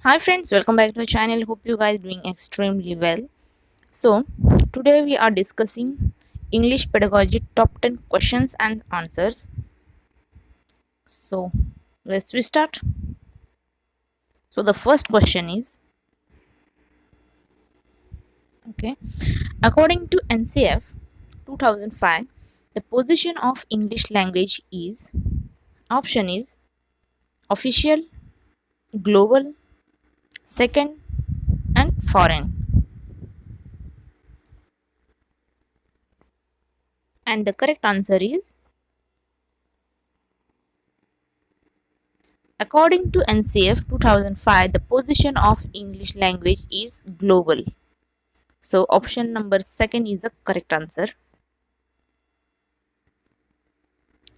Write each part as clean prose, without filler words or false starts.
Hi friends, welcome back to the channel. Hope you guys doing extremely well. So, today we are discussing English pedagogy top 10 questions and answers. So, let's we start. So, the first question is okay, according to NCF 2005, the position of English language is option is official, global, second and foreign. And the correct answer is according to NCF 2005, the position of English language is global. So option number second is the correct answer.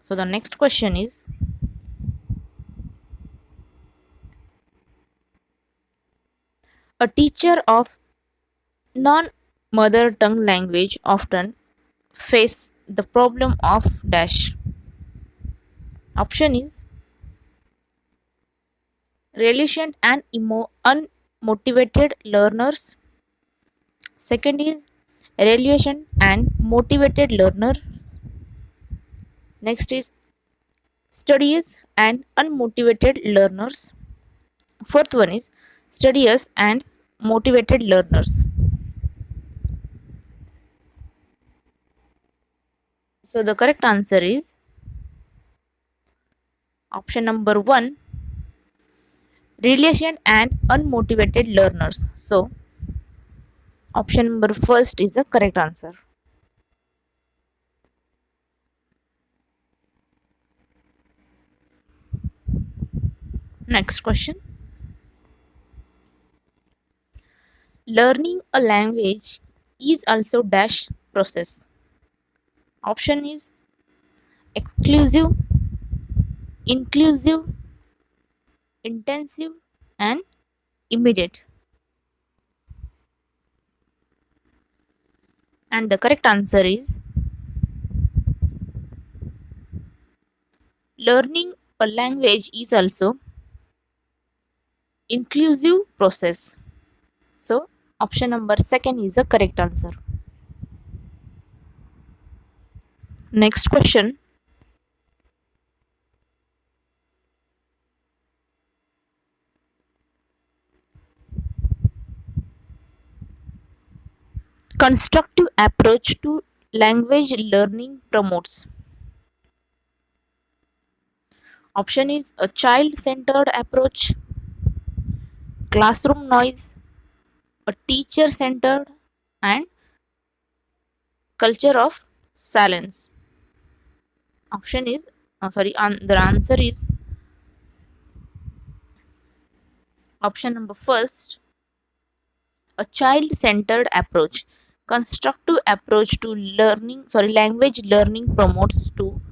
So the next question is a teacher of non-mother tongue language often face the problem of dash. Option is reluctant and unmotivated learners. Second is reluctant and motivated learner. Next is studious and unmotivated learners. Fourth one is studious and motivated learners. So the correct answer is option number 1, reluctant and unmotivated learners. So option number first is the correct answer. Next question. Learning a language is also dash process. Option is exclusive, inclusive, intensive and immediate. And the correct answer is learning a language is also inclusive process. So option number second is the correct answer. Next question. Constructive approach to language learning promotes. Option is a child-centered approach, classroom noise, a teacher-centered, and culture of silence. Option is the answer is option number first, a child-centered approach. Constructive approach to language learning promotes to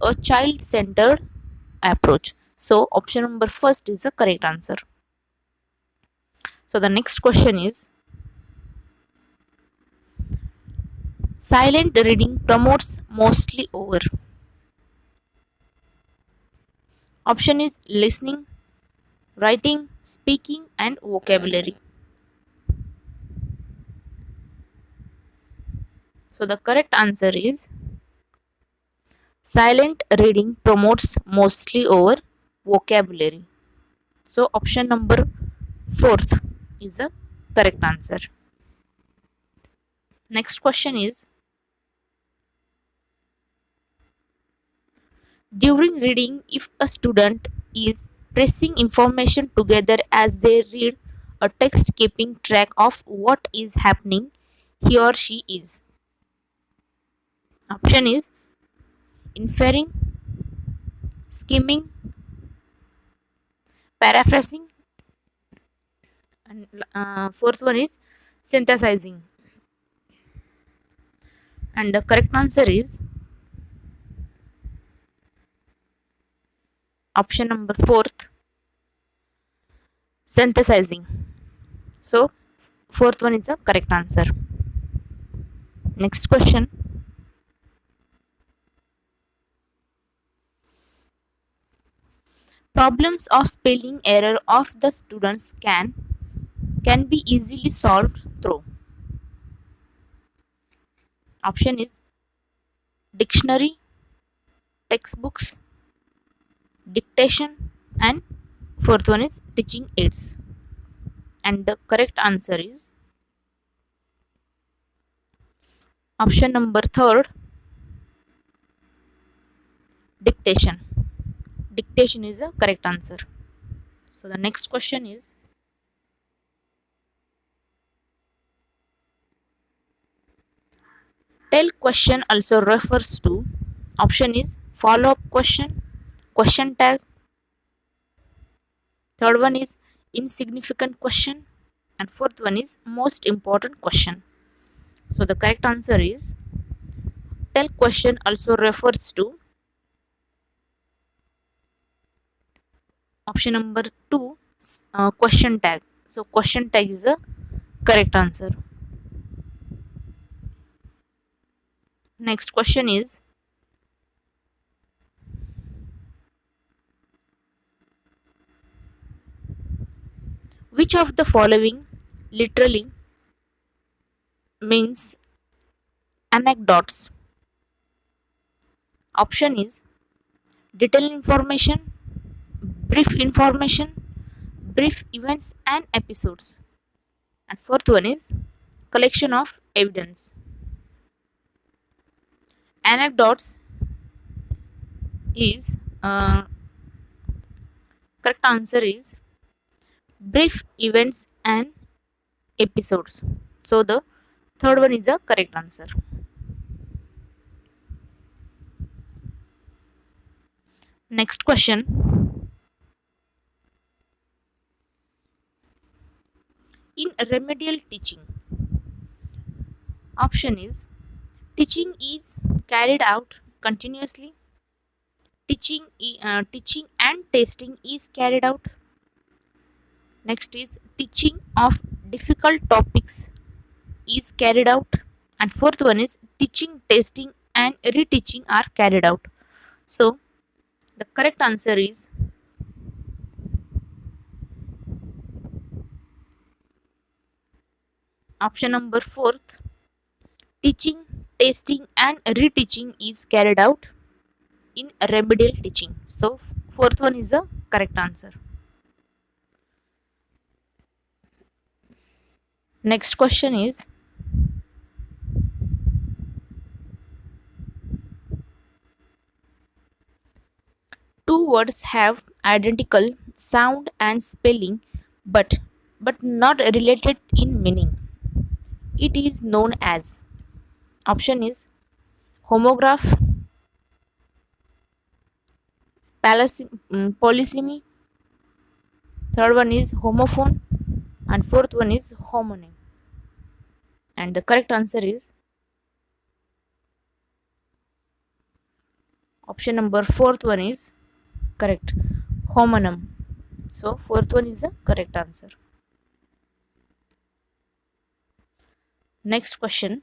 a child-centered approach. So option number first is the correct answer. So the next question is silent reading promotes mostly over. Option is listening, writing, speaking and vocabulary. So the correct answer is silent reading promotes mostly over vocabulary. So option number fourth is the correct answer. Next question is during reading, if a student is pressing information together as they read a text, keeping track of what is happening, he or she is. Option is inferring, skimming, paraphrasing, and fourth one is synthesizing. And the correct answer is option number fourth, synthesizing. So fourth one is the correct answer. Next question. problems of spelling error of the students can be easily solved through. Option is dictionary, textbooks, dictation, and fourth one is teaching aids. And the correct answer is option number third, dictation. Dictation is the correct answer. So the next question is, tell question also refers to. Option is follow up question, question tag. Third one is insignificant question, and fourth one is most important question. So the correct answer is tell question also refers to option number 2, question tag. So question tag is the correct answer. Next question is, which of the following literally means anecdotes? Option is detailed information, brief information, brief events and episodes. And fourth one is collection of evidence. Anecdotes is correct answer is brief events and episodes. So the third one is the correct answer. Next question. In remedial teaching, option is teaching is carried out continuously. Teaching and testing is carried out. Next is teaching of difficult topics is carried out. And fourth one is teaching, testing and reteaching are carried out. So the correct answer is option number fourth. Teaching, testing and reteaching is carried out in remedial teaching. So fourth one is the correct answer. Next question is, two words have identical sound and spelling but not related in meaning. It is known as. Option is homograph, polysemy. Third one is homophone and fourth one is homonym. And the correct answer is option number fourth one is correct, homonym. So fourth one is the correct answer. Next question.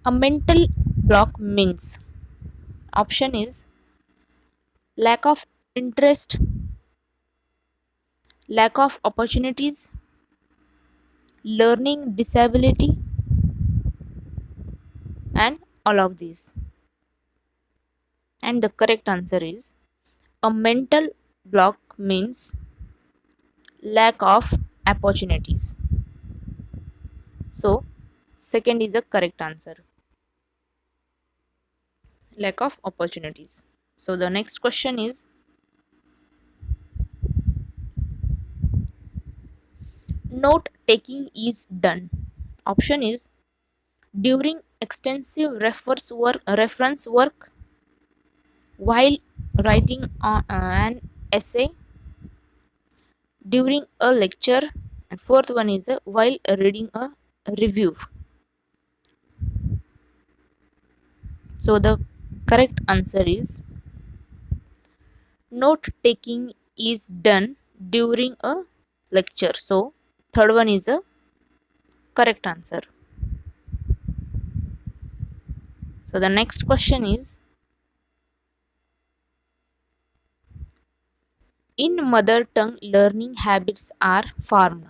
A mental block means. Option is lack of interest, lack of opportunities, learning disability, and all of these. And the correct answer is a mental block means lack of opportunities. So second is the correct answer, lack of opportunities. So the next question is, note taking is done. Option is during extensive reference work, while writing an essay, during a lecture, and fourth one is while reading a review. So the correct answer is note taking is done during a lecture. So third one is a correct answer. So the next question is, in mother tongue learning habits are formed?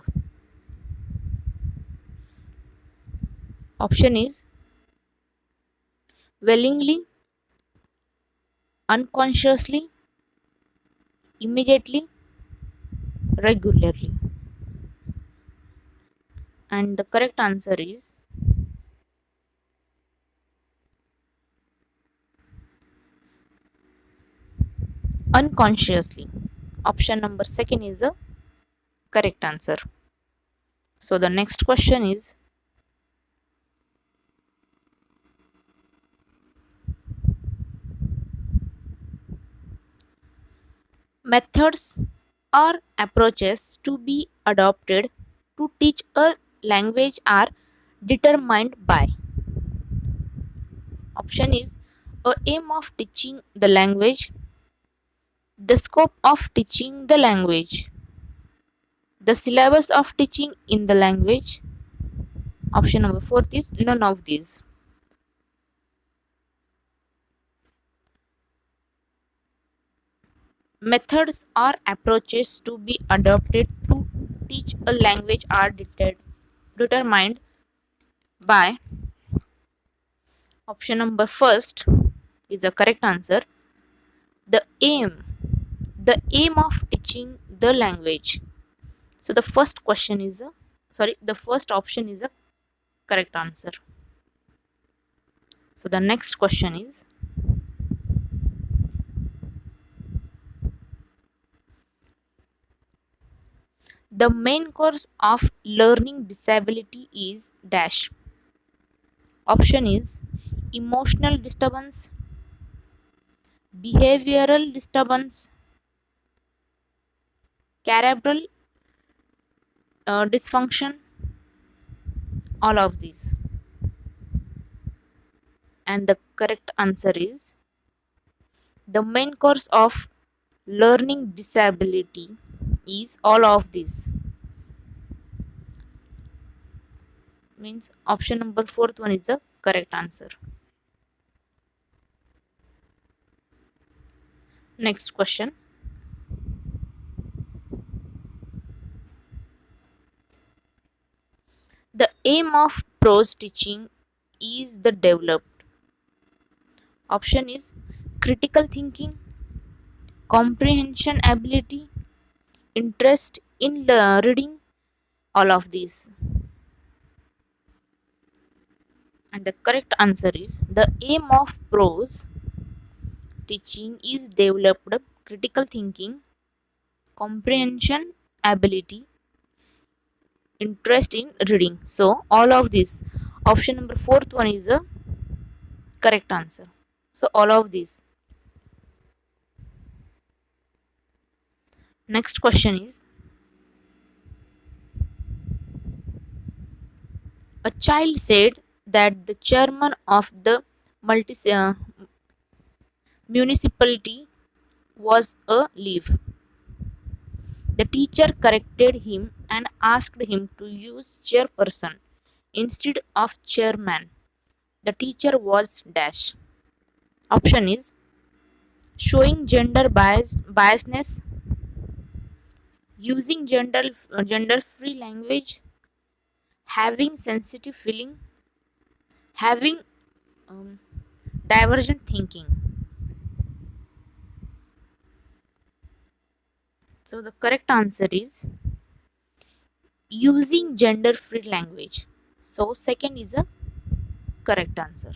Option is willingly, unconsciously, immediately, regularly. And the correct answer is unconsciously. Option number second is the correct answer. So the next question is, methods or approaches to be adopted to teach a language are determined by. Option is a aim of teaching the language, the scope of teaching the language, the syllabus of teaching in the language. Option number fourth is none of these. Methods or approaches to be adopted to teach a language are determined by. Option number first is the correct answer. The aim, the aim of teaching the language. So the first question is a, the first option is a correct answer. So the next question is, the main cause of learning disability is dash. Option is emotional disturbance, behavioral disturbance, cerebral dysfunction, all of these. And the correct answer is the main cause of learning disability is all of these. Means option number fourth one is the correct answer. Next question. The aim of prose teaching is the developed. Option is critical thinking, comprehension ability, interest in reading, all of these. And the correct answer is the aim of prose teaching is developed critical thinking, comprehension ability, interest in reading. So all of this, option number fourth one is the correct answer. So all of these. Next question is, a child said that the chairman of the municipality was a leaf. The teacher corrected him and asked him to use chairperson instead of chairman. The teacher was dash. Option is showing biasness, using gender free language, having sensitive feeling, having um, divergent thinking. So the correct answer is using gender free language. So second is a correct answer.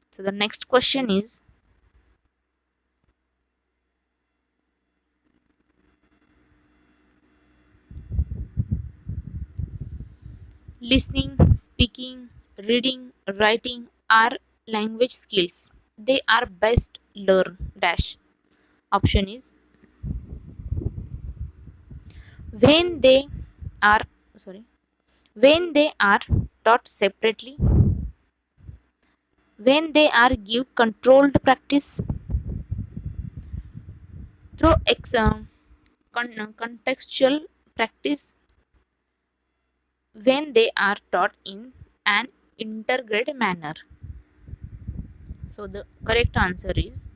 So the next question is, listening, speaking, reading, writing are language skills. They are best learned dash. Option is when they are sorry when they are taught separately, when they are give controlled practice through contextual practice, when they are taught in an integrated manner. So the correct answer is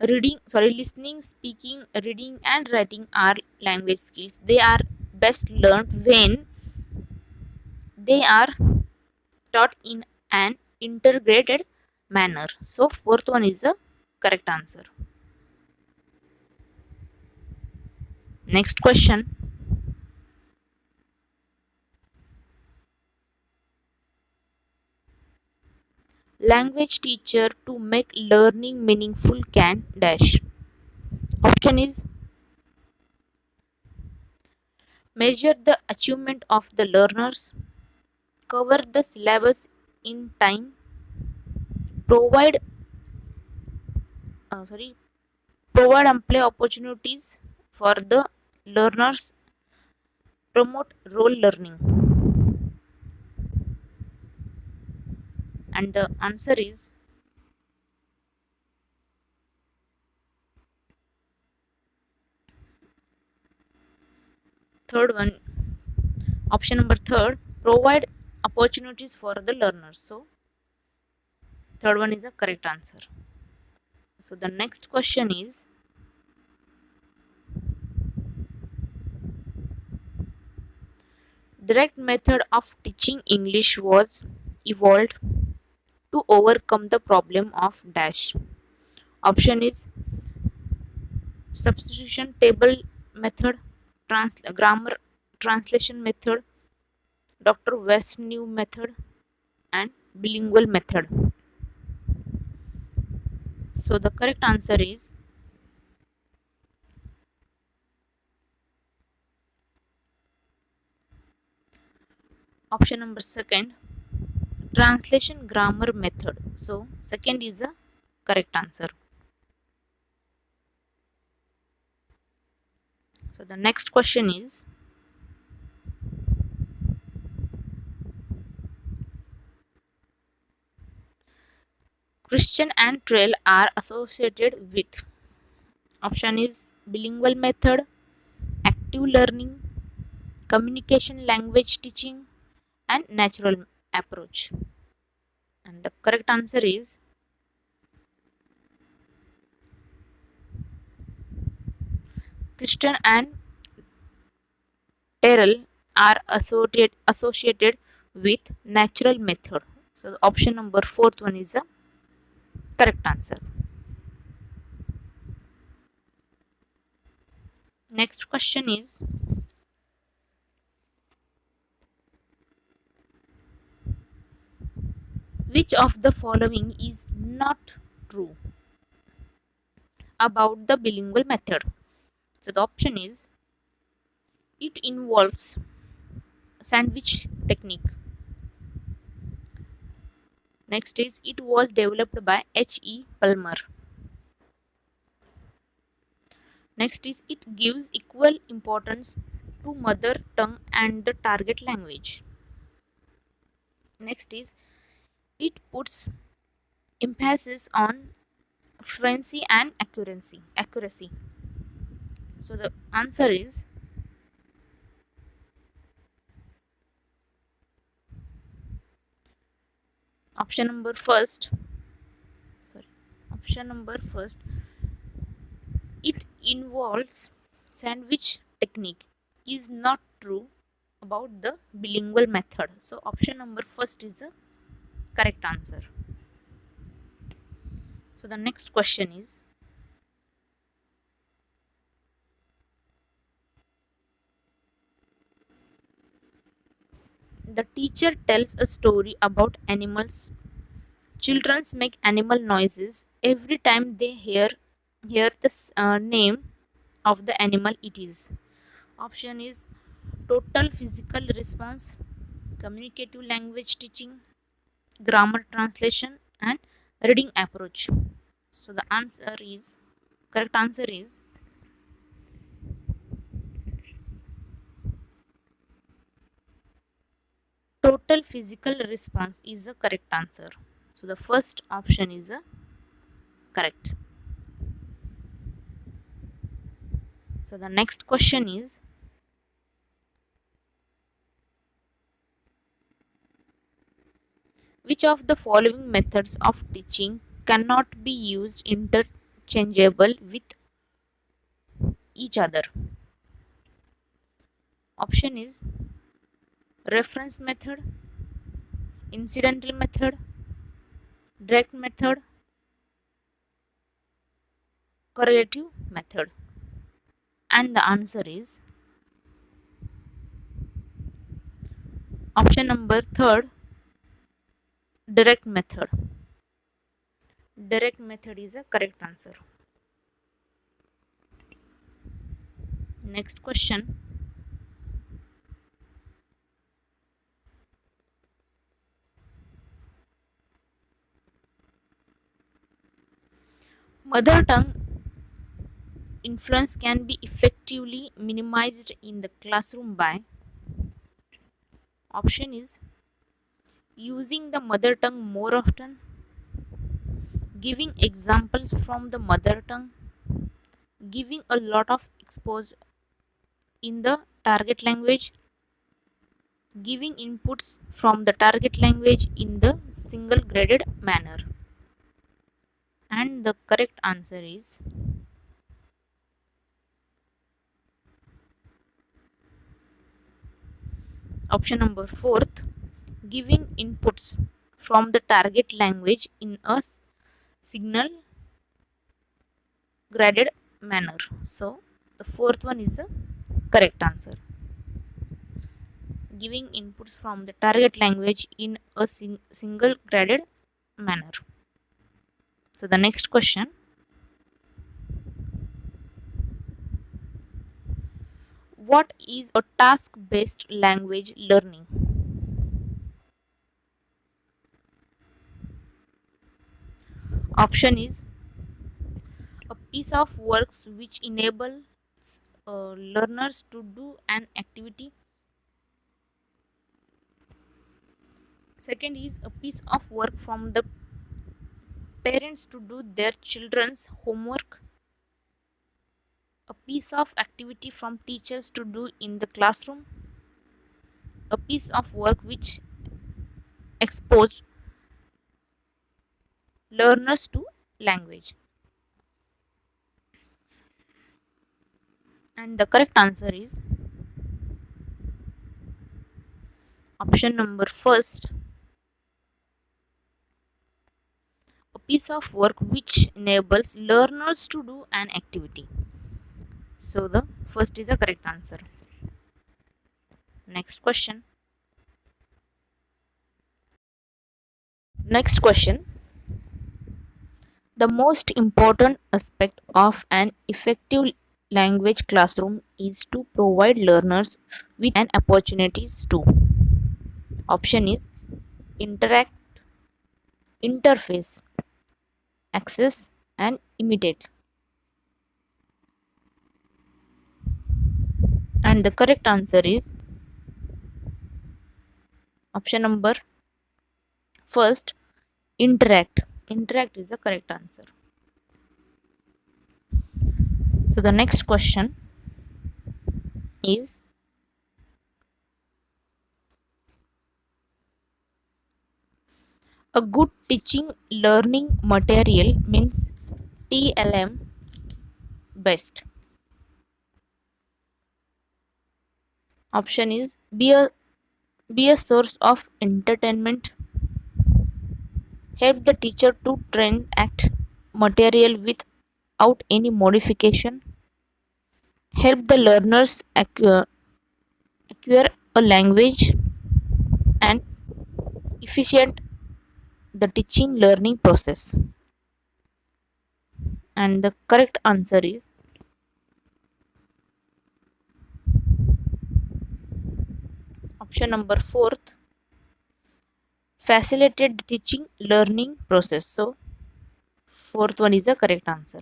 Listening, speaking, reading, and writing are language skills. They are best learned when they are taught in an integrated manner. So, fourth one is the correct answer. Next question. Language teacher to make learning meaningful can dash. Option is measure the achievement of the learners, cover the syllabus in time, provide sorry provide ample opportunities for the learners, promote role learning. And the answer is third one, option number third, provide opportunities for the learners. So third one is the correct answer. So the next question is, direct method of teaching English was evolved to overcome the problem of dash. Option is substitution table method, grammar translation method, Dr. West new method, and bilingual method. So the correct answer is option number second, translation grammar method. So second is the correct answer. So the next question is, Christian and trail are associated with. Option is bilingual method, active learning, communication language teaching, and natural approach. And the correct answer is Christian and Terrell are associated with natural method. So the option number fourth one is the correct answer. Next question is, which of the following is not true about the bilingual method? So the option is, it involves sandwich technique. Next is, it was developed by H.E. Palmer. Next is, it gives equal importance to mother tongue and the target language. Next is, it puts emphasis on fluency and accuracy. So the answer is option number first. Sorry, option number first. It involves sandwich technique is not true about the bilingual method. So option number first is the correct answer. So the next question is, the teacher tells a story about animals. Children make animal noises every time they hear the name of the animal it is. Option is total physical response, communicative language teaching, grammar translation, and reading approach. So the answer is correct answer is total physical response is the correct answer. So the first option is the correct. So the next question is, which of the following methods of teaching cannot be used interchangeable with each other. Option is reference method, incidental method, direct method, correlative method. And the answer is option number third, direct method. Direct method is a correct answer. Next question. Mother tongue influence can be effectively minimized in the classroom by option is using the mother tongue more often, giving examples from the mother tongue, giving a lot of exposure in the target language, giving inputs from the target language in the single graded manner. And the correct answer is option number fourth, giving inputs from the target language in a signal graded manner. So the fourth one is the correct answer. Giving inputs from the target language in a single graded manner. So the next question. What is a task-based language learning? Option is a piece of works which enables learners to do an activity. Second is a piece of work from the parents to do their children's homework. A piece of activity from teachers to do in the classroom. A piece of work which exposed learners to language. And the correct answer is option number first, a piece of work which enables learners to do an activity. So the first is a correct answer. Next question. Next question. The most important aspect of an effective language classroom is to provide learners with an opportunities to. Option is interact, interface, access, and imitate. And the correct answer is option number first, interact. Interact is the correct answer. So the next question is a good teaching learning material means TLM best. Option is be a source of entertainment, help the teacher to train act material without any modification, help the learners acquire a language, and efficient the teaching learning process. And the correct answer is option number fourth, facilitated teaching learning process. So fourth one is the correct answer.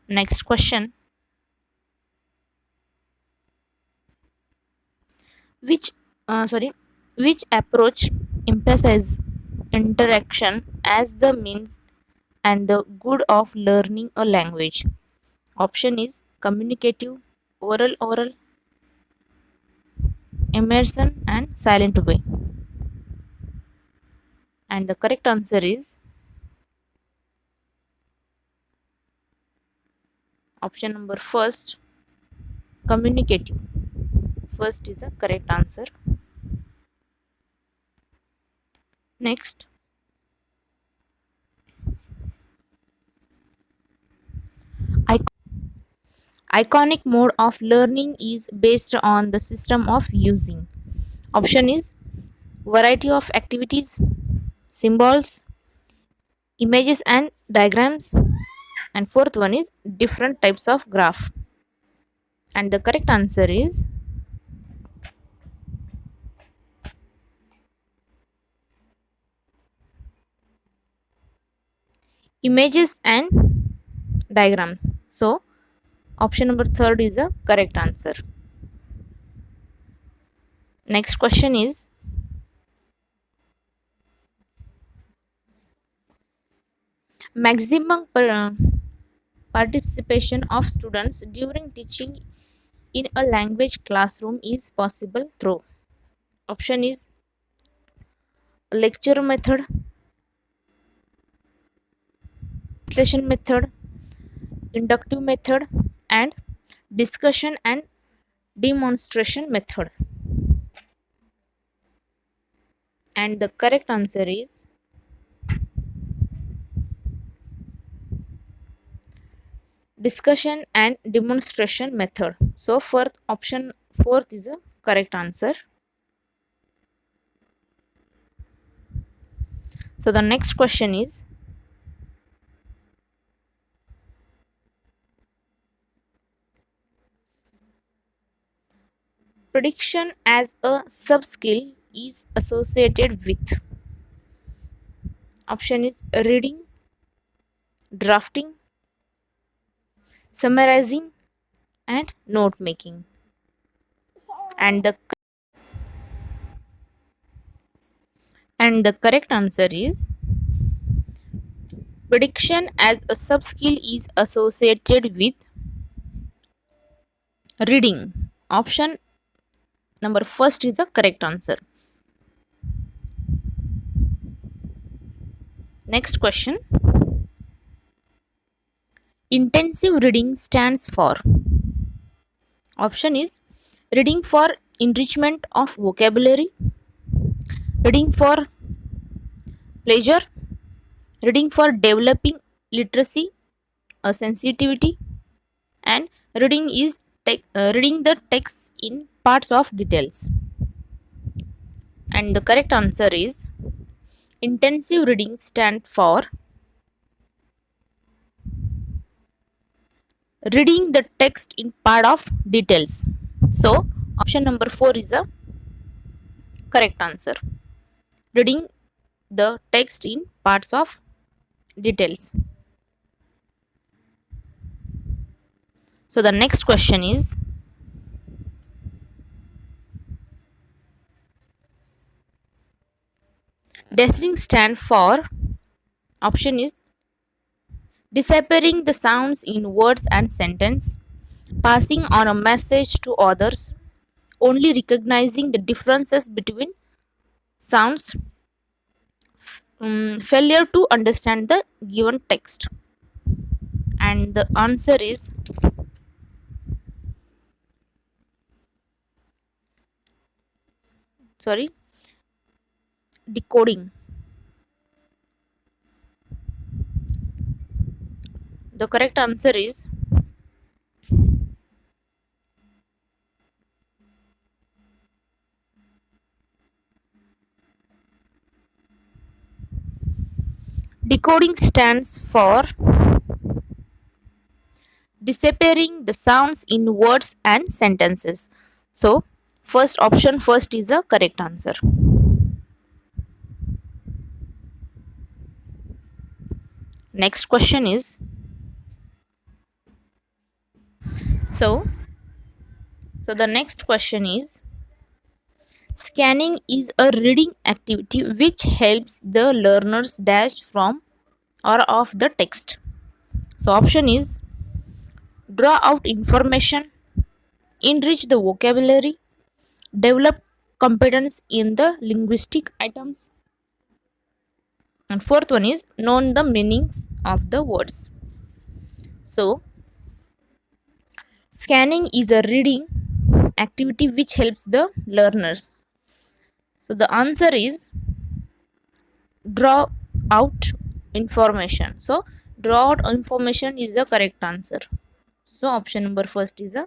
Next question. Which which approach emphasizes interaction as the means and the good of learning a language? Option is communicative, oral, immersion, and silent way. And the correct answer is option number first, communicative. First is the correct answer. Next, iconic mode of learning is based on the system of using. Option is variety of activities, symbols, images and diagrams, and fourth one is different types of graph. And the correct answer is images and diagrams. So option number third is the correct answer. Next question is maximum participation of students during teaching in a language classroom is possible through. Option is lecture method, translation method, inductive method, and discussion and demonstration method. And the correct answer is discussion and demonstration method. So fourth is a correct answer. So the next question is prediction as a sub-skill is associated with. Option is reading, drafting, summarizing, and note making. And the correct answer is prediction as a sub-skill is associated with reading. Option number first is the correct answer. Next question. Intensive reading stands for. Option is reading for enrichment of vocabulary, reading for pleasure, reading for developing literacy, a sensitivity, and reading the text in parts of details. And the correct answer is intensive reading stands for reading the text in part of details. So option number 4 is the correct answer. Reading the text in parts of details. So the next question is deciphering stand for. Option is deciphering the sounds in words and sentence, passing on a message to others, only recognizing the differences between sounds, failure to understand the given text. And the answer is decoding. The correct answer is decoding stands for deciphering the sounds in words and sentences. So option first is the correct answer. Next question is so the next question is scanning is a reading activity which helps the learners dash from or of the text. So option is draw out information, enrich the vocabulary, develop competence in the linguistic items, And fourth one is known the meanings of the words. So scanning is a reading activity which helps the learners. So the answer is draw out information. So draw out information is the correct answer. So option number first is the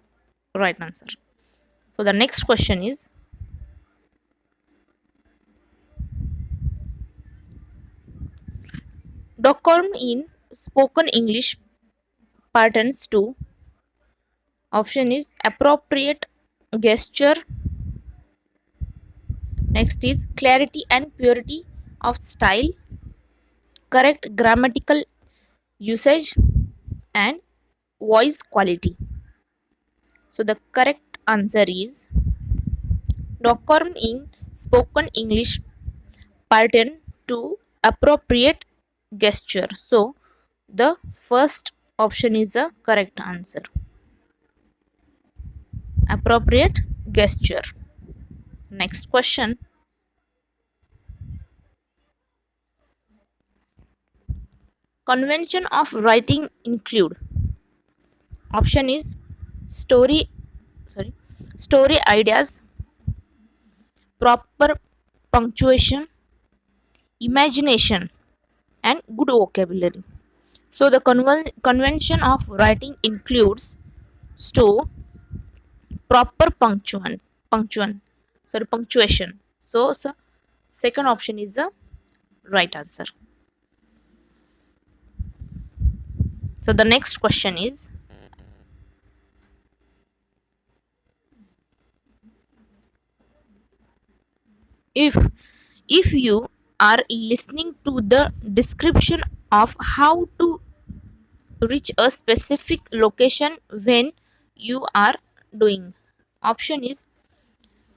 right answer. So the next question is, Dockorn in spoken English patterns to. Option is appropriate gesture. Next is clarity and purity of style, correct grammatical usage, and voice quality. So the correct answer is Dockorn in spoken English pattern to appropriate gesture. So the first option is the correct answer. Appropriate gesture. Next question. Convention of writing include. Option is story sorry story ideas, proper punctuation, imagination, and good vocabulary. So the convention of writing includes store proper punctuation. So second option is the right answer. So the next question is, if you are listening to the description of how to reach a specific location when you are doing. Option is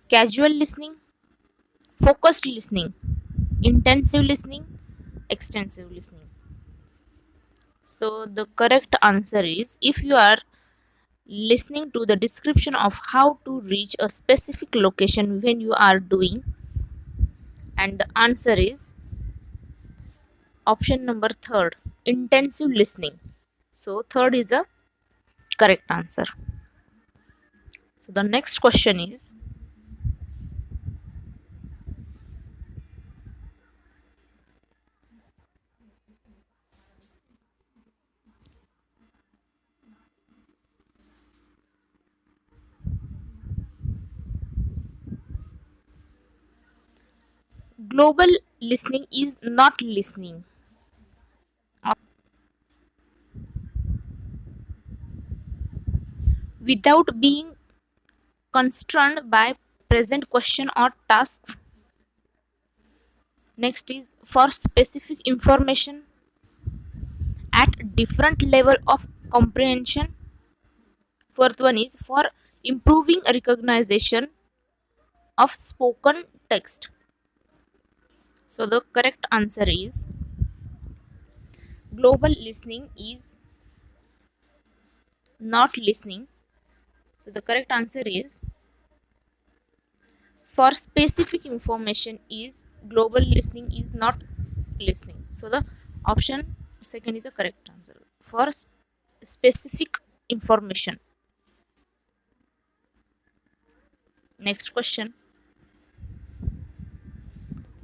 casual listening, focused listening, intensive listening, extensive listening. So the correct answer is, if you are listening to the description of how to reach a specific location when you are doing, and the answer is option number third, intensive listening. So third is the correct answer. So the next question is, global listening is not listening without being constrained by present question or tasks. Next is for specific information at different level of comprehension. Fourth one is for improving recognition of spoken text. So the correct answer is global listening is not listening. So the correct answer is for specific information is global listening is not listening. So the option second is the correct answer for specific information. Next question.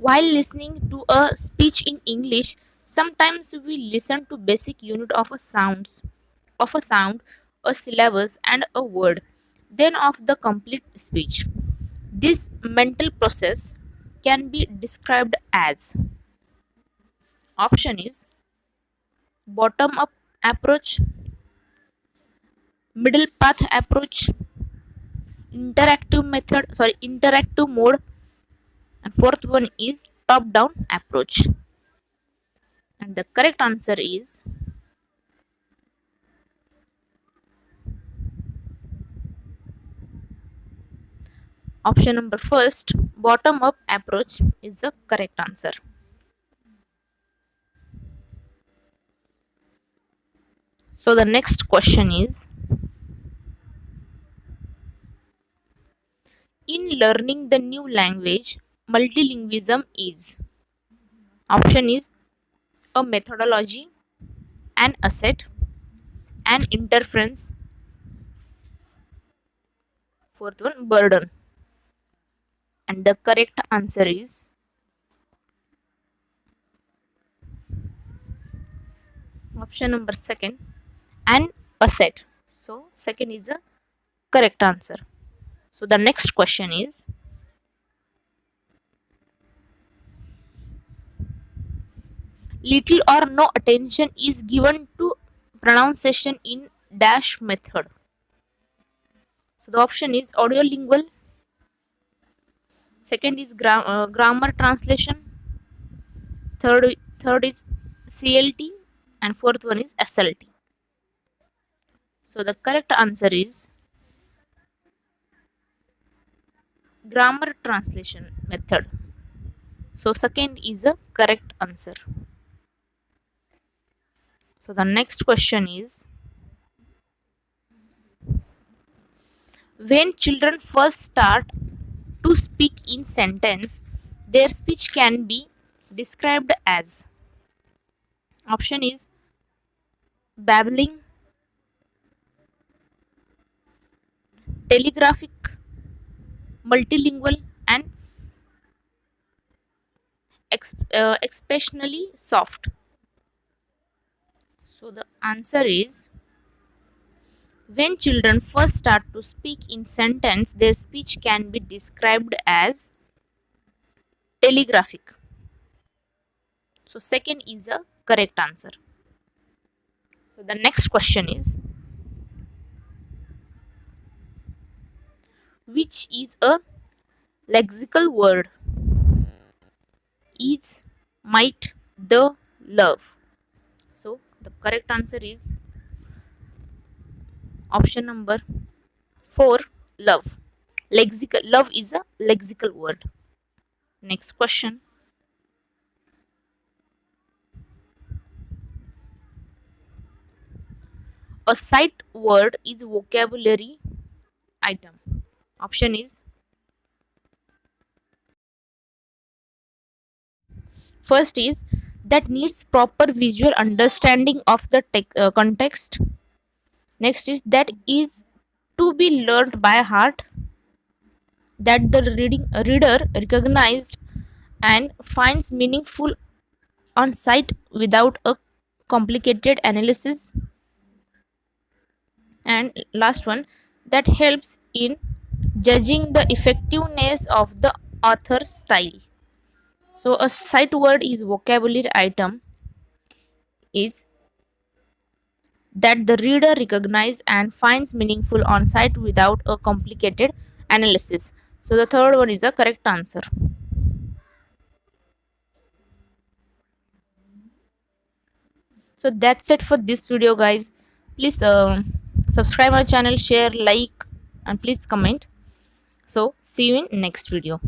While listening to a speech in English, sometimes we listen to basic unit of a sound, a syllabus, and a word, then of the complete speech. This mental process can be described as. Option is bottom up approach, middle path approach, interactive mode, and fourth one is top down approach. And the correct answer is option number first, bottom up approach is the correct answer. So the next question is, in learning the new language, multilingualism is. Option is a methodology, an asset, an interference. Fourth one, burden. And the correct answer is option number second, an asset. So second is the correct answer. So the next question is, little or no attention is given to pronunciation in dash method. So the option is audiolingual, second is grammar translation, third is CLT, and fourth one is SLT. So the correct answer is grammar translation method. So second is the correct answer. So the next question is, when children first start to speak in sentence, their speech can be described as, option is babbling, telegraphic, multilingual, and exceptionally soft. So the answer is, when children first start to speak in sentence, their speech can be described as telegraphic. So second is the correct answer. So the next question is, which is a lexical word? Is, might, the, love. So the correct answer is option number 4, love. Lexical, love is a lexical word. Next question. A sight word is vocabulary item. Option is, first is that needs proper visual understanding of the context. Next is that is to be learned by heart, that the reader recognized and finds meaningful on sight without a complicated analysis, and last one, that helps in judging the effectiveness of the author's style. So a sight word is vocabulary item is that the reader recognizes and finds meaningful on sight without a complicated analysis. So the third one is the correct answer. So that's it for this video, guys. Please subscribe our channel, share, like, and please comment. So see you in next video.